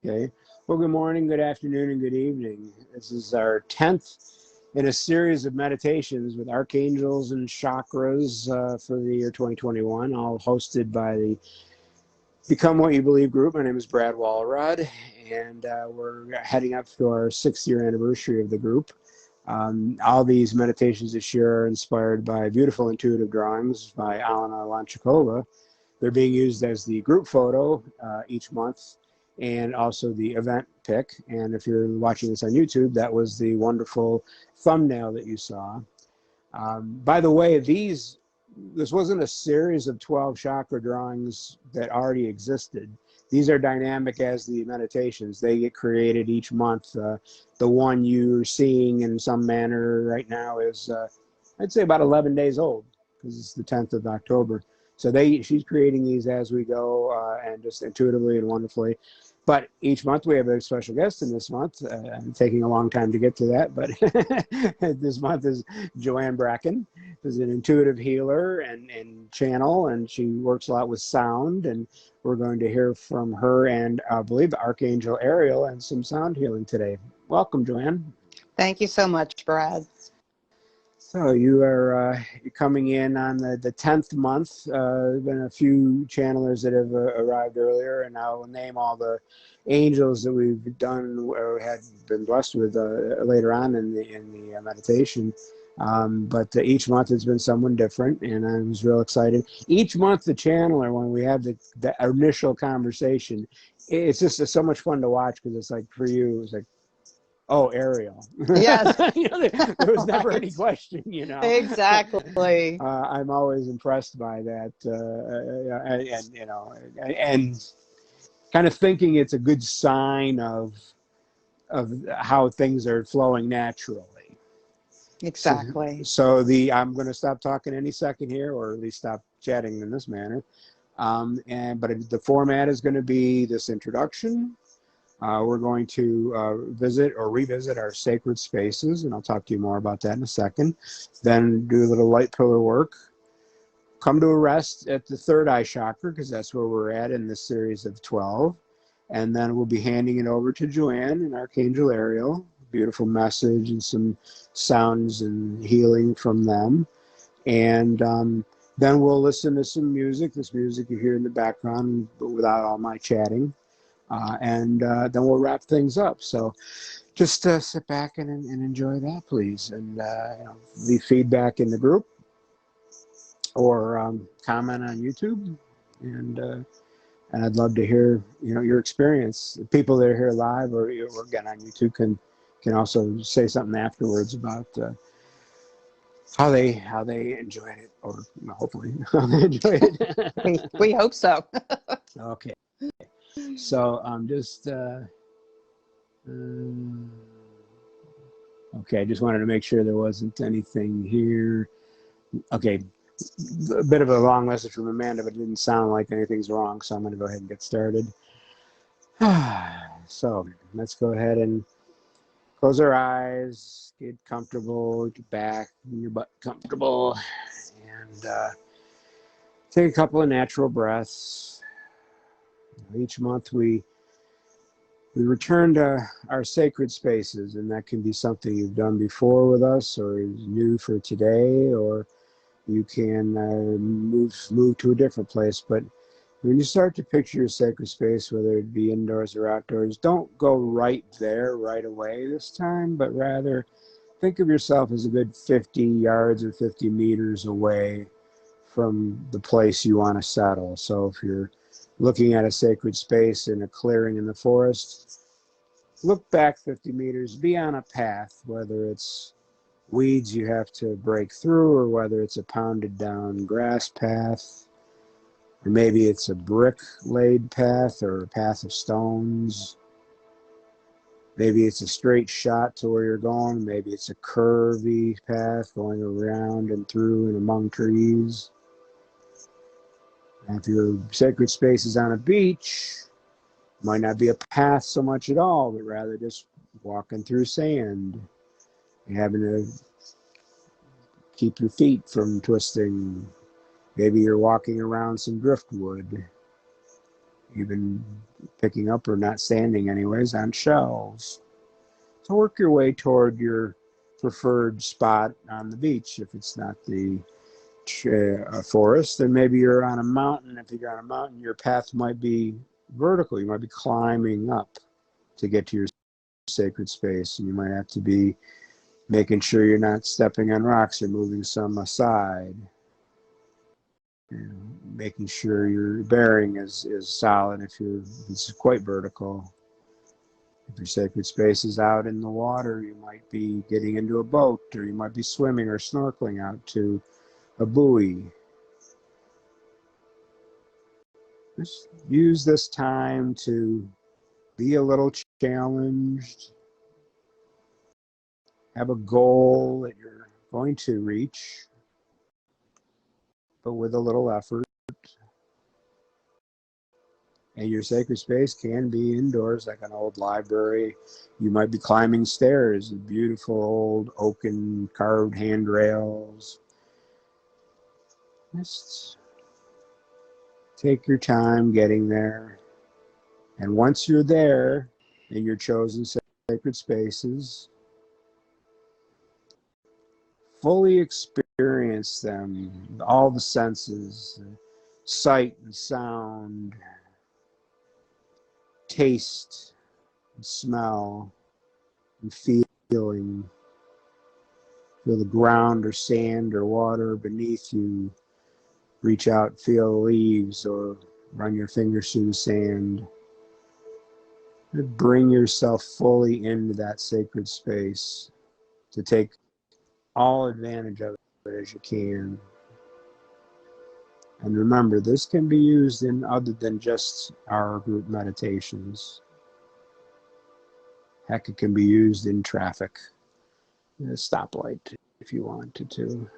Okay. Well, good morning, good afternoon, and good evening. This is our 10th in a series of meditations with archangels and chakras for the year 2021, all hosted by the Become What You Believe group. My name is Brad Walrod, and we're heading up to our 6th year anniversary of the group. All these meditations this year are inspired by beautiful intuitive drawings by Alena Ilenčíková. They're being used as the group photo each month and also the event pic. And if you're watching this on YouTube, that was the wonderful thumbnail that you saw. By the way, this wasn't a series of 12 chakra drawings that already existed. These are dynamic as the meditations. They get created each month. The one you're seeing in some manner right now is, I'd say, about 11 days old, because it's the 10th of October. So she's creating these as we go, and just intuitively and wonderfully. But each month we have a special guest. In this month, I'm taking a long time to get to that, but this month is Joanne Bracken, who's an intuitive healer and channel, and she works a lot with sound. And we're going to hear from her and I believe Archangel Ariel and some sound healing today. Welcome, Joanne. Thank you so much, Brad. So you are coming in on the 10th month. There's been a few channelers that have arrived earlier, and I'll name all the angels that we've done or had been blessed with later on in the meditation. But each month it's been someone different, and I was real excited. Each month the channeler, when we have the initial conversation, it's just so much fun to watch, because it's like, for you, it's like, oh, Ariel. Yes. There was never any question, Exactly. I'm always impressed by that, and kind of thinking it's a good sign of how things are flowing naturally. Exactly. So I'm going to stop talking any second here, or at least stop chatting in this manner. But the format is going to be this introduction. We're going to visit or revisit our sacred spaces, and I'll talk to you more about that in a second. Then do a little light pillar work. Come to a rest at the Third Eye Chakra, because that's where we're at in this series of 12. And then we'll be handing it over to Joanne and Archangel Ariel. Beautiful message and some sounds and healing from them. And then we'll listen to some music. This music you hear in the background, but without all my chatting. And then we'll wrap things up. So just sit back and enjoy that, please. And leave feedback in the group, or comment on YouTube. And I'd love to hear your experience. The people that are here live or again on YouTube can also say something afterwards about how they enjoyed it, or hopefully how they enjoyed it. We hope so. Okay. So just okay, I just wanted to make sure there wasn't anything here. Okay, a bit of a long message from Amanda, but it didn't sound like anything's wrong, so I'm going to go ahead and get started. So let's go ahead and close our eyes, get comfortable, get back in your butt comfortable, and take a couple of natural breaths. Each month we return to our sacred spaces, and that can be something you've done before with us, or is new for today, or you can move to a different place. But when you start to picture your sacred space, whether it be indoors or outdoors, don't go right there right away this time, but rather think of yourself as a good 50 yards or 50 meters away from the place you want to settle. So if you're looking at a sacred space in a clearing in the forest, look back 50 meters, be on a path, whether it's weeds you have to break through, or whether it's a pounded down grass path, or maybe it's a brick laid path, or a path of stones. Maybe it's a straight shot to where you're going. Maybe it's a curvy path going around and through and among trees. And if your sacred space is on a beach, it might not be a path so much at all, but rather just walking through sand, and having to keep your feet from twisting. Maybe you're walking around some driftwood. even picking up or not standing anyways on shelves. So work your way toward your preferred spot on the beach. If it's not the forest, then maybe you're on a mountain. If you're on a mountain, your path might be vertical. You might be climbing up to get to your sacred space, and you might have to be making sure you're not stepping on rocks or moving some aside, and making sure your bearing is solid if it's quite vertical. If your sacred space is out in the water, you might be getting into a boat, or you might be swimming or snorkeling out to a buoy. Just use this time to be a little challenged, have a goal that you're going to reach, but with a little effort. And your sacred space can be indoors, like an old library. You might be climbing stairs, beautiful old oaken carved handrails. Just take your time getting there. And once you're there in your chosen sacred spaces, fully experience them, all the senses, sight and sound, taste and smell and feeling. Feel the ground or sand or water beneath you. Reach out, feel leaves, or run your fingers through the sand. Bring yourself fully into that sacred space to take all advantage of it as you can. And remember, this can be used in other than just our group meditations. Heck, it can be used in traffic, in a stoplight, if you wanted to.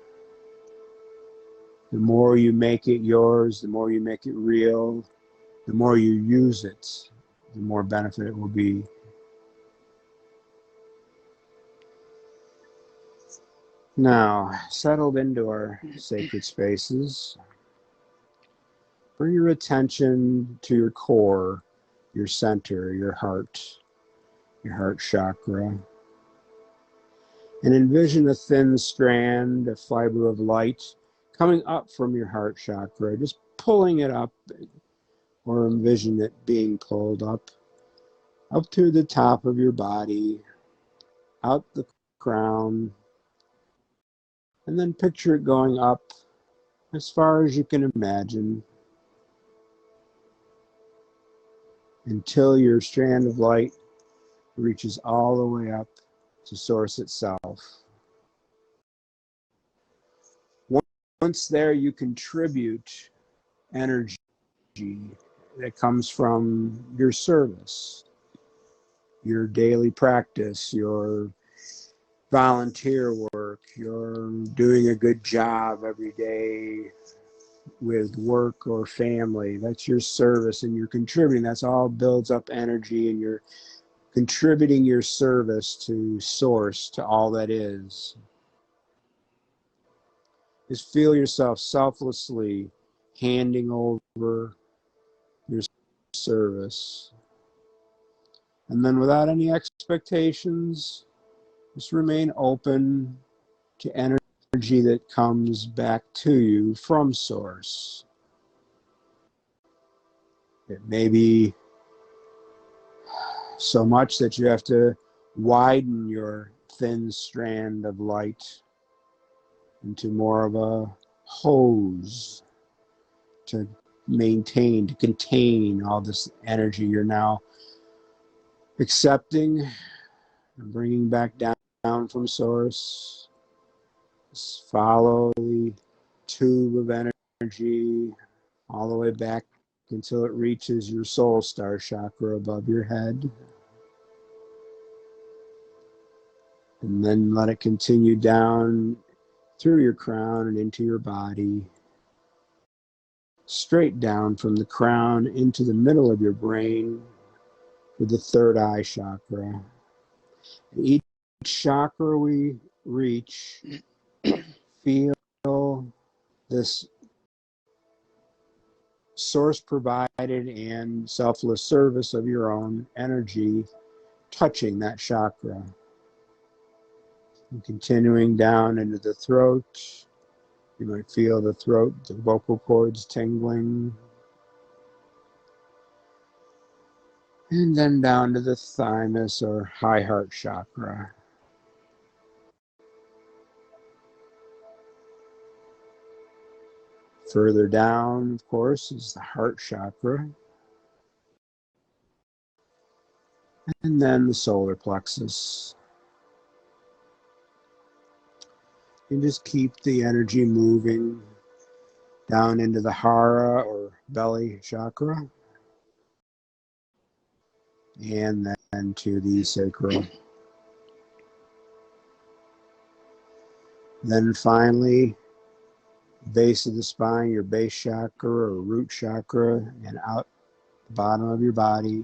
The more you make it yours, the more you make it real, the more you use it, the more benefit it will be. Now, settled into our sacred spaces, bring your attention to your core, your center, your heart chakra, and envision a thin strand, a fiber of light coming up from your heart chakra, just pulling it up, or envision it being pulled up to the top of your body, out the crown, and then picture it going up as far as you can imagine until your strand of light reaches all the way up to Source itself. Once there, you contribute energy that comes from your service, your daily practice, your volunteer work, you're doing a good job every day with work or family. That's your service, and you're contributing. That's all builds up energy, and you're contributing your service to Source, to all that is. Just feel yourself selflessly handing over your service. And then without any expectations, just remain open to energy that comes back to you from Source. It may be so much that you have to widen your thin strand of light into more of a hose to maintain, to contain all this energy you're now accepting and bringing back down from Source. Just follow the tube of energy all the way back until it reaches your soul star chakra above your head. And then let it continue down through your crown and into your body, straight down from the crown into the middle of your brain with the third eye chakra. And each chakra we reach, feel this source provided and selfless service of your own energy touching that chakra. And continuing down into the throat, you might feel the throat, the vocal cords tingling. And then down to the thymus or high heart chakra. Further down, of course, is the heart chakra. And then the solar plexus. And just keep the energy moving down into the Hara or belly chakra. And then to the Sacral. Then finally, base of the spine, your base chakra or root chakra, and out the bottom of your body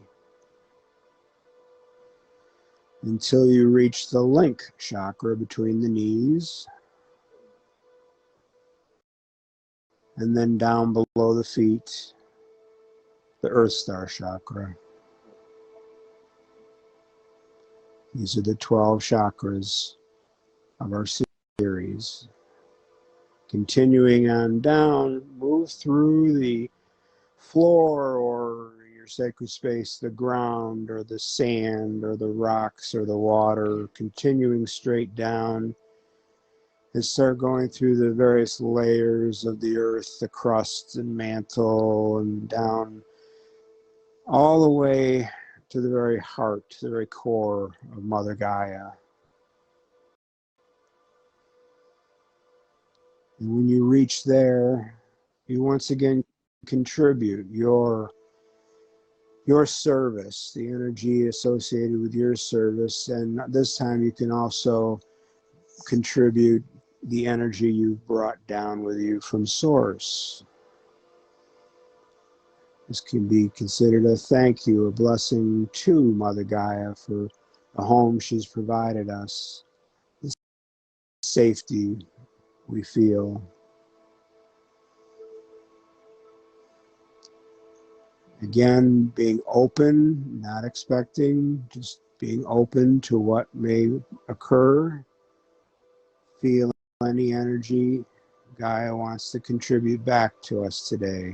until you reach the link chakra between the knees. And then down below the feet, the Earth Star chakra. These are the 12 chakras of our series. Continuing on down, move through the floor or your sacred space, the ground or the sand or the rocks or the water, continuing straight down and start going through the various layers of the earth, the crust and mantle, and down all the way to the very heart, to the very core of Mother Gaia. And when you reach there, you once again contribute your service, the energy associated with your service, and this time you can also contribute the energy you've brought down with you from Source. This can be considered a thank you, a blessing to Mother Gaia for the home she's provided us, the safety we feel. Again, being open, not expecting, just being open to what may occur. Feel any energy Gaia wants to contribute back to us today.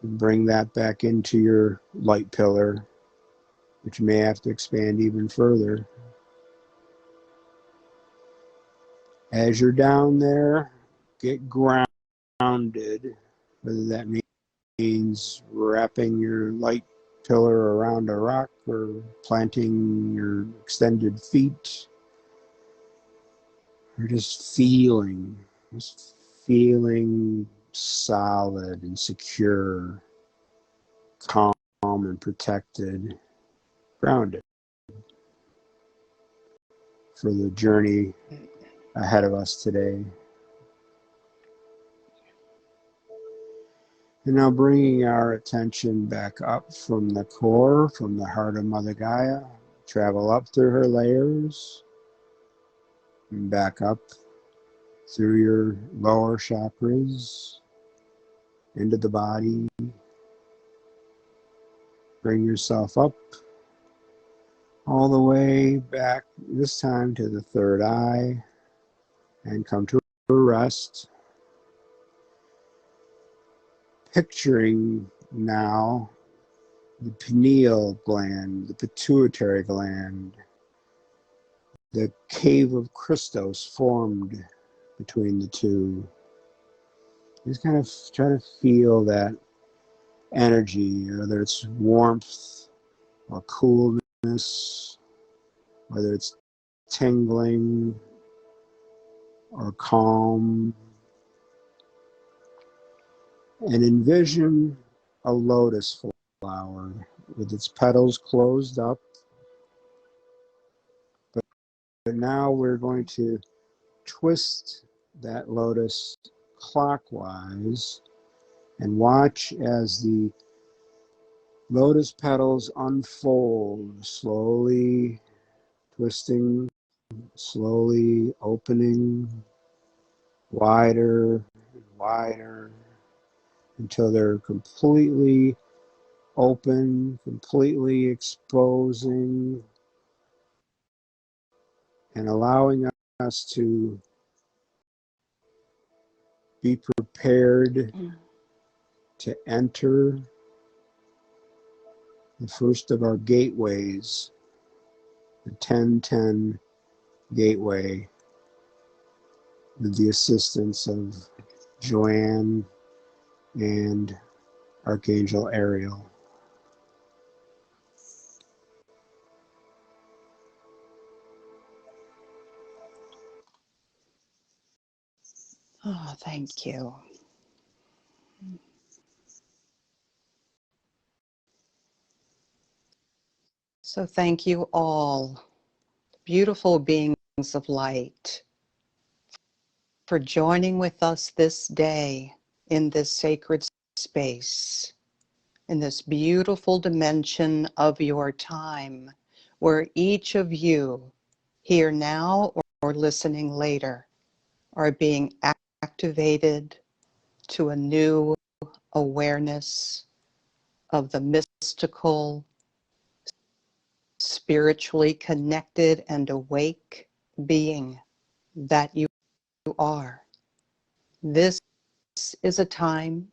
And bring that back into your light pillar, which may have to expand even further. As you're down there, get grounded, whether that means wrapping your light pillar around a rock or planting your extended feet, or just feeling solid and secure, calm and protected, grounded for the journey ahead of us today. And now bringing our attention back up from the core, from the heart of Mother Gaia, travel up through her layers and back up through your lower chakras into the body. Bring yourself up all the way back, this time to the third eye, and come to a rest. Picturing now the pineal gland, the pituitary gland, the cave of Christos formed between the two. Just kind of try to feel that energy, whether it's warmth or coolness, whether it's tingling or calm. And envision a lotus flower with its petals closed up. But now we're going to twist that lotus clockwise and watch as the lotus petals unfold, slowly twisting, slowly opening, wider and wider, until they're completely open, completely exposing and allowing us to be prepared to enter the first of our gateways, the 1010 gateway, with the assistance of Joanne and Archangel Ariel. Oh, thank you. So thank you all, beautiful beings of light, for joining with us this day in this sacred space, in this beautiful dimension of your time, where each of you, here now or listening later, are being activated to a new awareness of the mystical, spiritually connected and awake being that you are. This is a time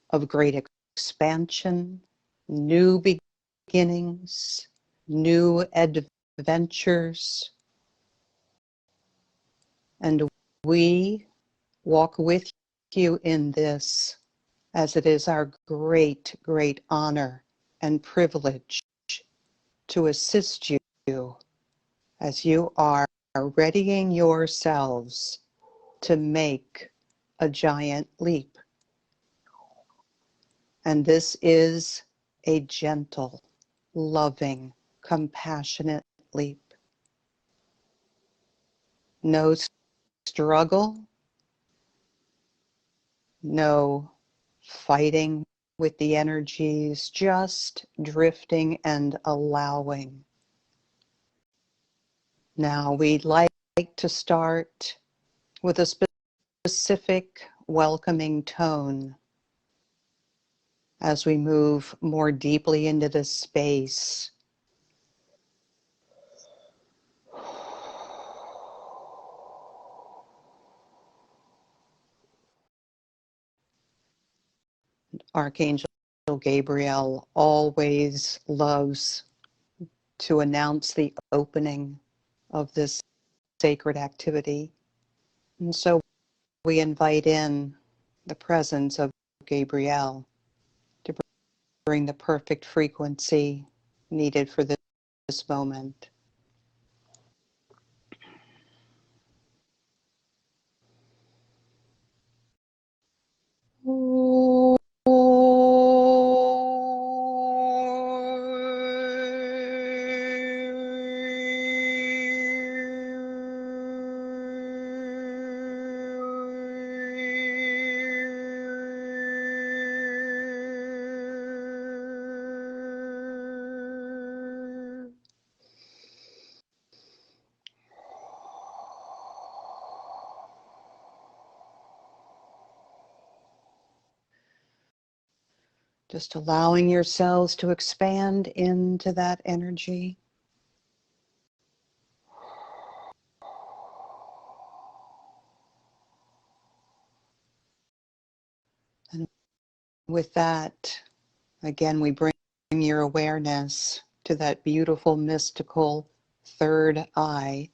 of great expansion, new beginnings, new adventures, and we walk with you in this, as it is our great, great honor and privilege to assist you as you are readying yourselves to make a giant leap. And this is a gentle, loving, compassionate leap. No struggle, no fighting with the energies, just drifting and allowing. Now we'd like to start with a specific welcoming tone as we move more deeply into this space. Archangel Gabriel always loves to announce the opening of this sacred activity. And so we invite in the presence of Gabriel to bring the perfect frequency needed for this moment. Just allowing yourselves to expand into that energy. And with that, again, we bring your awareness to that beautiful, mystical third eye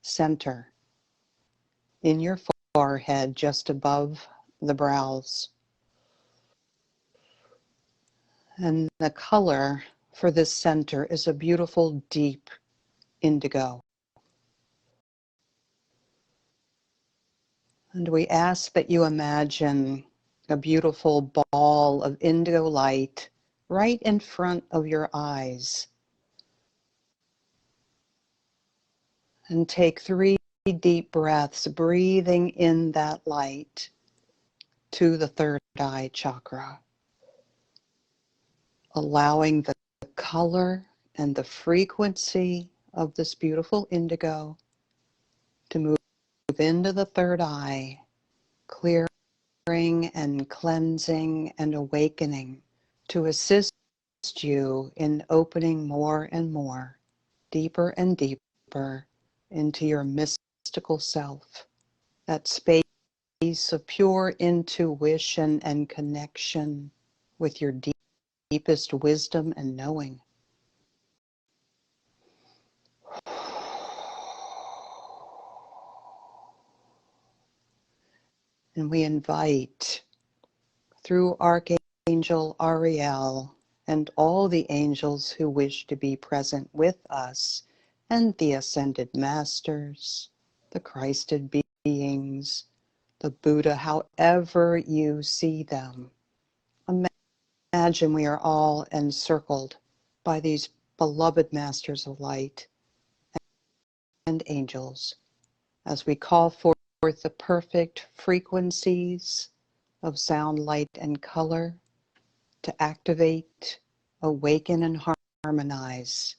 center in your forehead, just above the brows. And the color for this center is a beautiful, deep indigo. And we ask that you imagine a beautiful ball of indigo light right in front of your eyes. And take 3 deep breaths, breathing in that light to the third eye chakra, allowing the color and the frequency of this beautiful indigo to move into the third eye, clearing and cleansing and awakening to assist you in opening more and more, deeper and deeper into your mystical self, that space of pure intuition and connection with your deepest wisdom and knowing. And we invite, through Archangel Ariel and all the angels who wish to be present with us, and the ascended masters, the Christed beings, the Buddha, however you see them. Imagine we are all encircled by these beloved masters of light and angels as we call forth the perfect frequencies of sound, light, and color to activate, awaken, and harmonize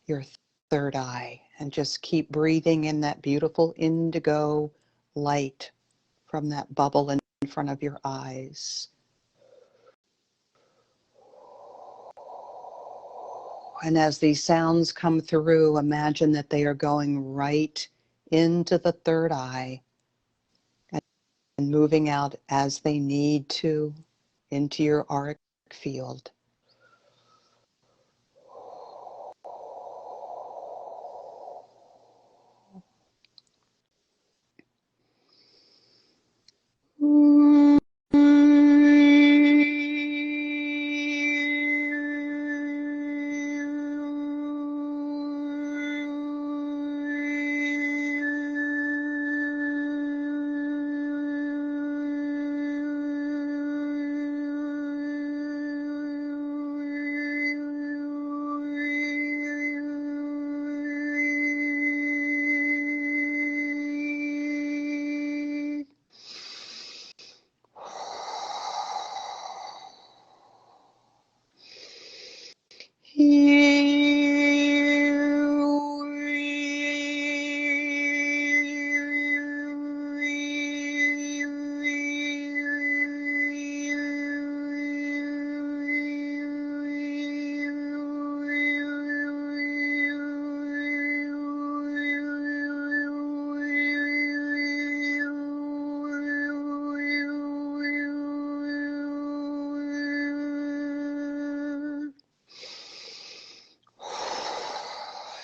your third eye, and just keep breathing in that beautiful indigo light from that bubble in front of your eyes. And as these sounds come through, imagine that they are going right into the third eye and moving out as they need to into your auric field.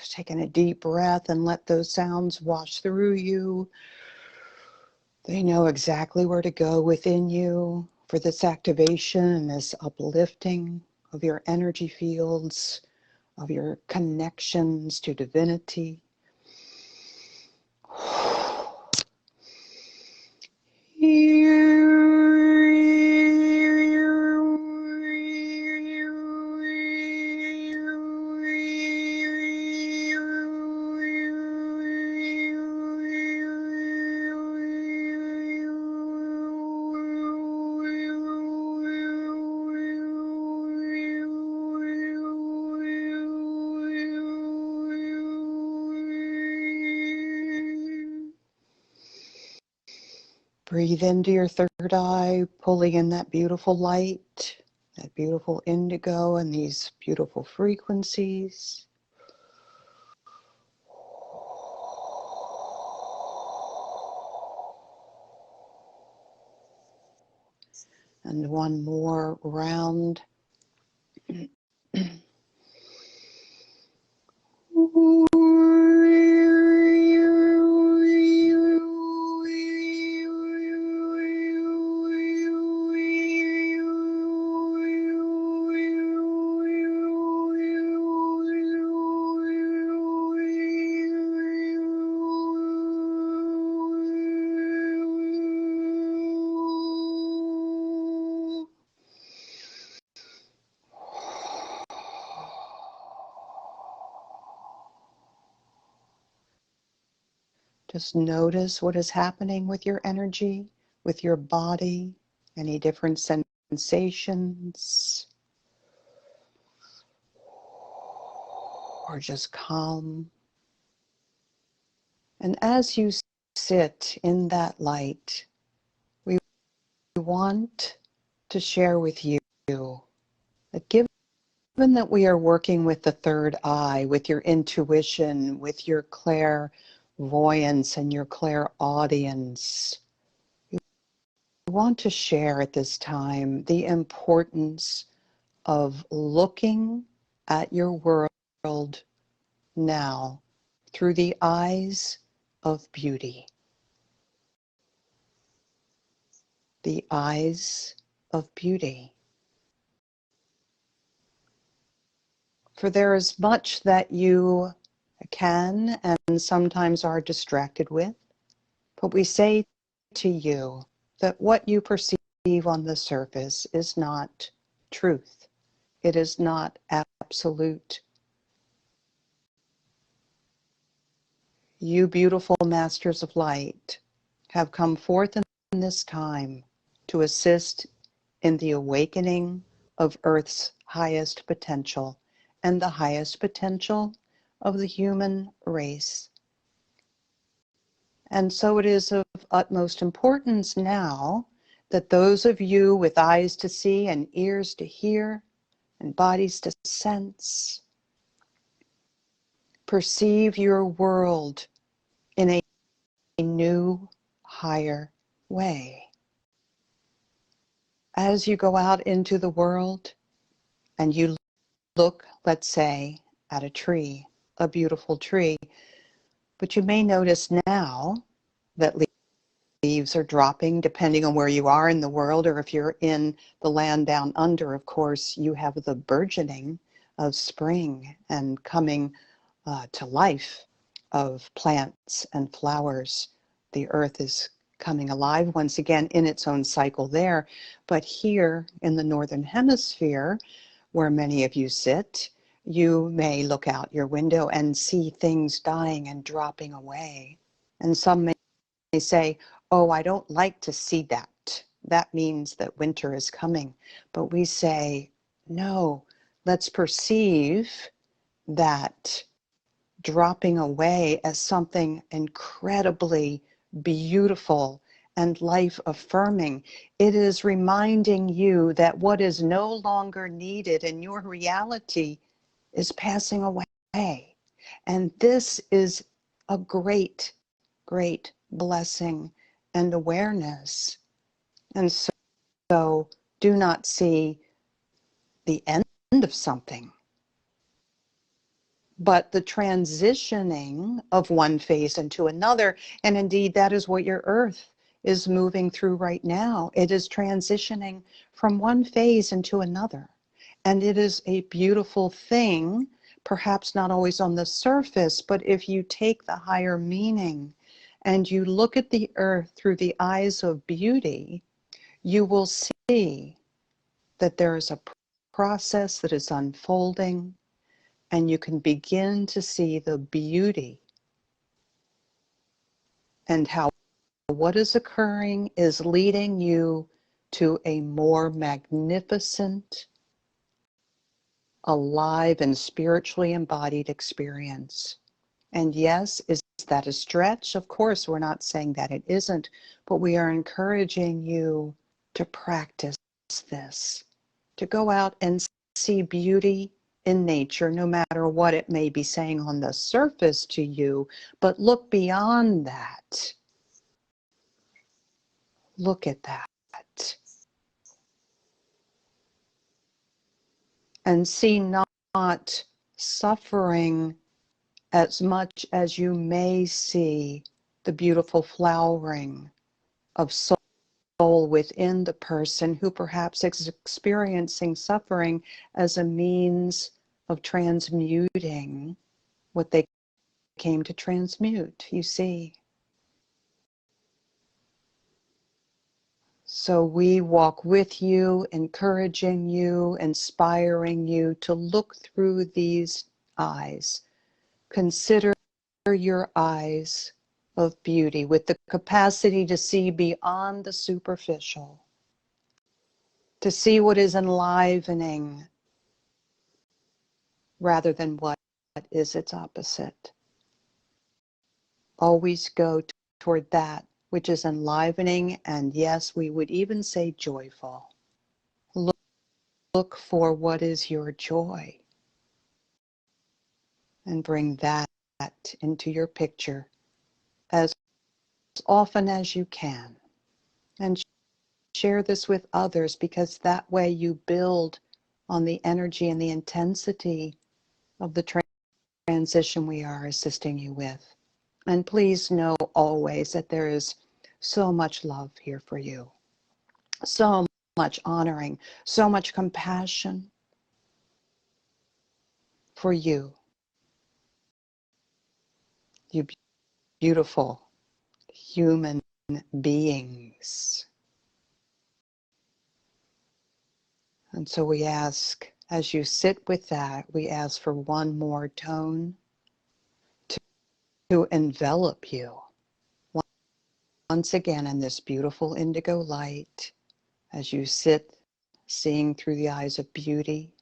Taking a deep breath and let those sounds wash through you. They know exactly where to go within you for this activation and this uplifting of your energy fields, of your connections to divinity. Breathe into your third eye, pulling in that beautiful light, that beautiful indigo, and these beautiful frequencies. And one more round. Just notice what is happening with your energy, with your body, any different sensations, or just calm. And as you sit in that light, we want to share with you that given that we are working with the third eye, with your intuition, with your clairvoyance and your clairaudience, we want to share at this time the importance of looking at your world now through the eyes of beauty. The eyes of beauty. For there is much that you can and sometimes are distracted with, but we say to you that what you perceive on the surface is not truth. It is not absolute. You beautiful masters of light have come forth in this time to assist in the awakening of Earth's highest potential and the highest potential of the human race. And so it is of utmost importance now that those of you with eyes to see and ears to hear and bodies to sense perceive your world in a new, higher way. As you go out into the world and you look, let's say, at a tree, a beautiful tree, but you may notice now that leaves are dropping depending on where you are in the world, or if you're in the land down under, of course, you have the burgeoning of spring and coming to life of plants and flowers. The earth is coming alive once again in its own cycle there. But here in the northern hemisphere, where many of you sit, you may look out your window and see things dying and dropping away. And some may say, oh, I don't like to see that. That means that winter is coming. But we say, no, let's perceive that dropping away as something incredibly beautiful and life affirming. It is reminding you that what is no longer needed in your reality is passing away. And this is a great, great blessing and awareness. And so do not see the end of something, but the transitioning of one phase into another. And indeed, that is what your earth is moving through right now. It is transitioning from one phase into another. And it is a beautiful thing, perhaps not always on the surface, but if you take the higher meaning and you look at the earth through the eyes of beauty, you will see that there is a process that is unfolding, and you can begin to see the beauty and how what is occurring is leading you to a more magnificent, alive, and spiritually embodied experience. And yes, is that a stretch? Of course, we're not saying that it isn't, but we are encouraging you to practice this, to go out and see beauty in nature, no matter what it may be saying on the surface to you, but look beyond that. Look at that. And see not suffering as much as you may see the beautiful flowering of soul within the person who perhaps is experiencing suffering as a means of transmuting what they came to transmute, you see. So we walk with you, encouraging you, inspiring you to look through these eyes. Consider your eyes of beauty with the capacity to see beyond the superficial, to see what is enlivening rather than what is its opposite. Always go toward that which is enlivening, and yes, we would even say joyful. Look for what is your joy and bring that into your picture as often as you can. And share this with others, because that way you build on the energy and the intensity of the transition we are assisting you with. And please know always that there is so much love here for you, so much honoring, so much compassion for you, you beautiful human beings. And so we ask, as you sit with that, we ask for one more tone to envelop you once again in this beautiful indigo light, as you sit seeing through the eyes of beauty.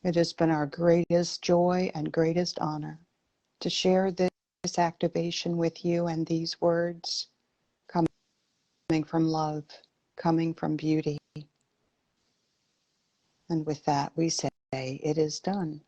It has been our greatest joy and greatest honor to share this activation with you, and these words coming from love, coming from beauty. And with that, we say, it is done.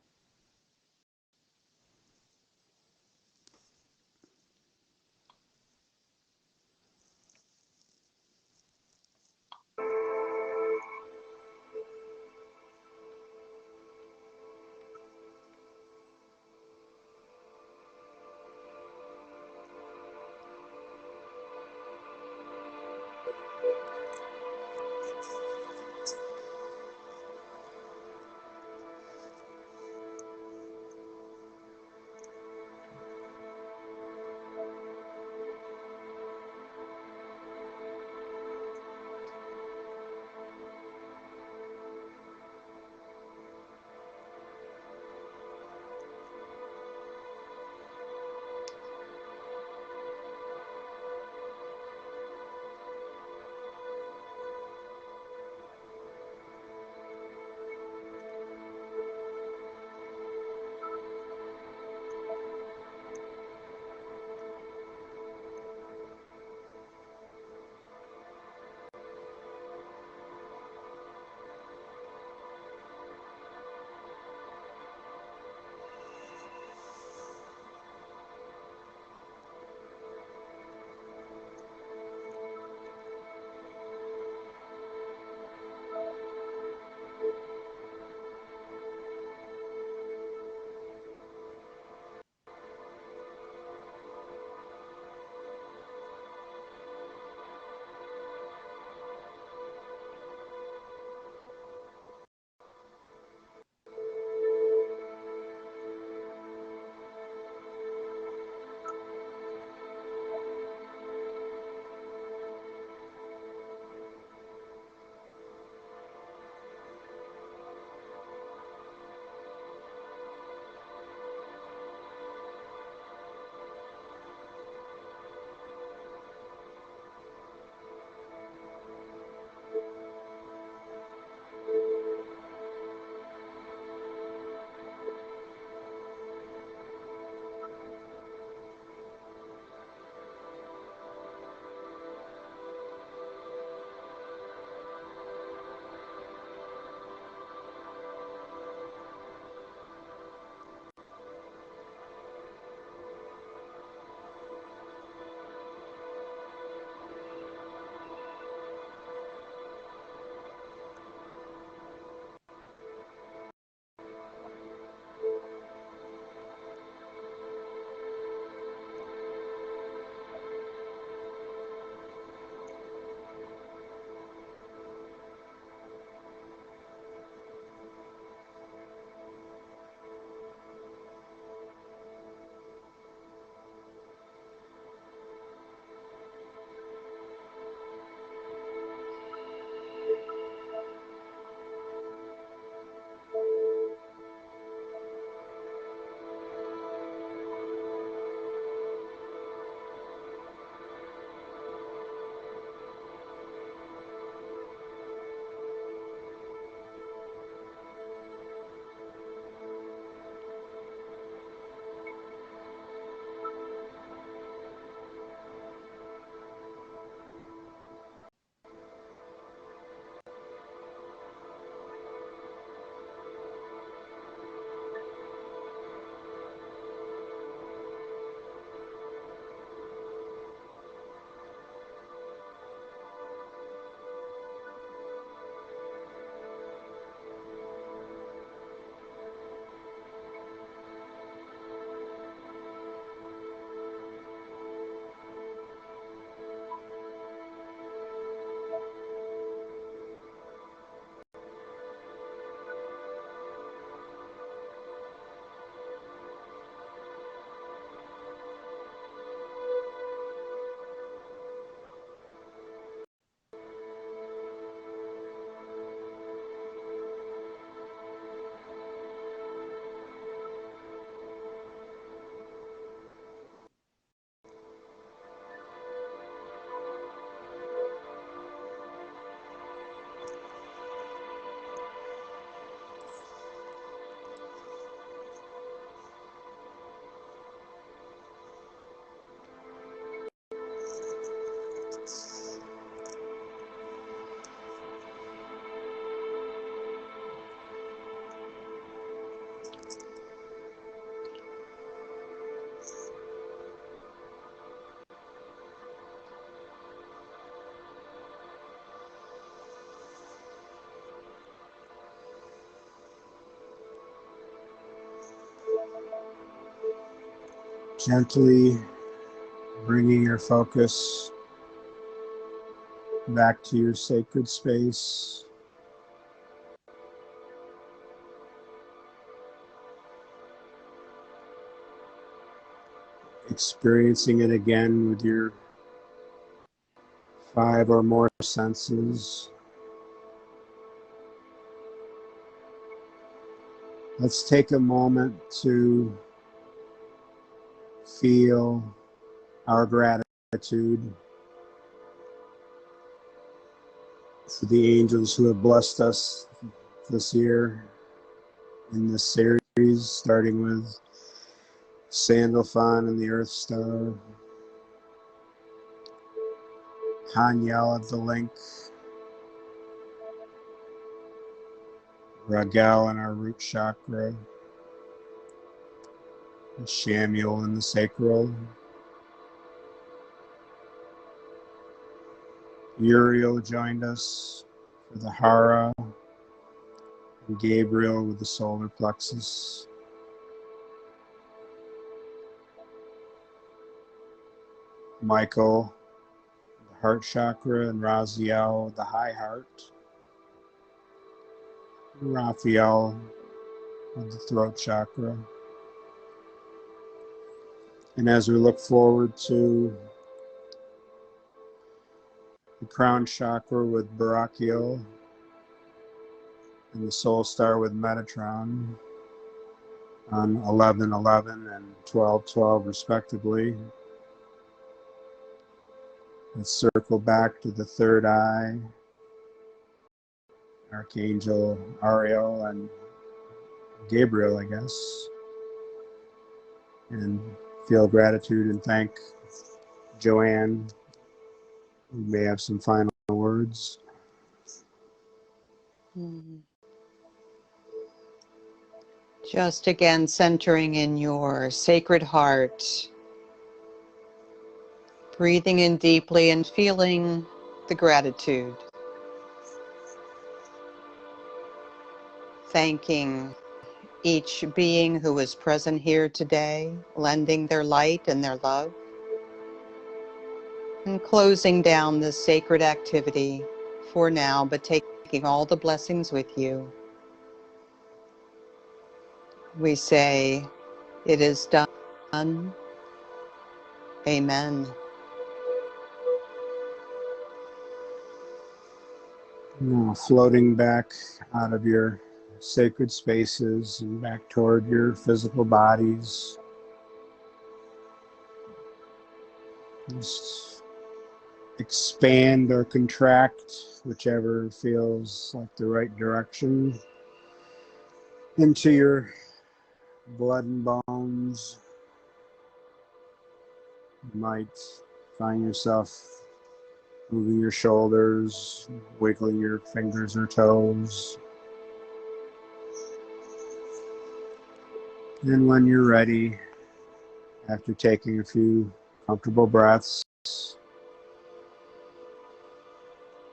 Gently bringing your focus back to your sacred space. Experiencing it again with your 5 or more senses. Let's take a moment to feel our gratitude for the angels who have blessed us this year in this series, starting with Sandalphon and the Earth Star, Hanyal at the Link, Ragal in our root chakra, Shamuel in the sacral, Uriel joined us for the Hara, and Gabriel with the solar plexus. Michael, the heart chakra, and Raziel, the high heart. And Raphael with the throat chakra. And as we look forward to the crown chakra with Bracken and the soul star with Metatron on 11/11 and 12/12 respectively. Let's circle back to the third eye, Archangel Ariel and Gabriel, I guess, and feel gratitude and thank Joanne, who may have some final words. Just again centering in your sacred heart, breathing in deeply and feeling the gratitude. Thanking each being who is present here today, lending their light and their love. And closing down this sacred activity for now, but taking all the blessings with you. We say, it is done. Amen. Now floating back out of your sacred spaces and back toward your physical bodies. Just expand or contract, whichever feels like the right direction, into your blood and bones. You might find yourself moving your shoulders, wiggling your fingers or toes. And when you're ready, after taking a few comfortable breaths,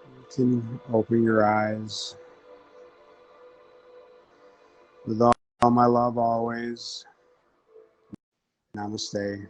you can open your eyes. With all my love always, namaste.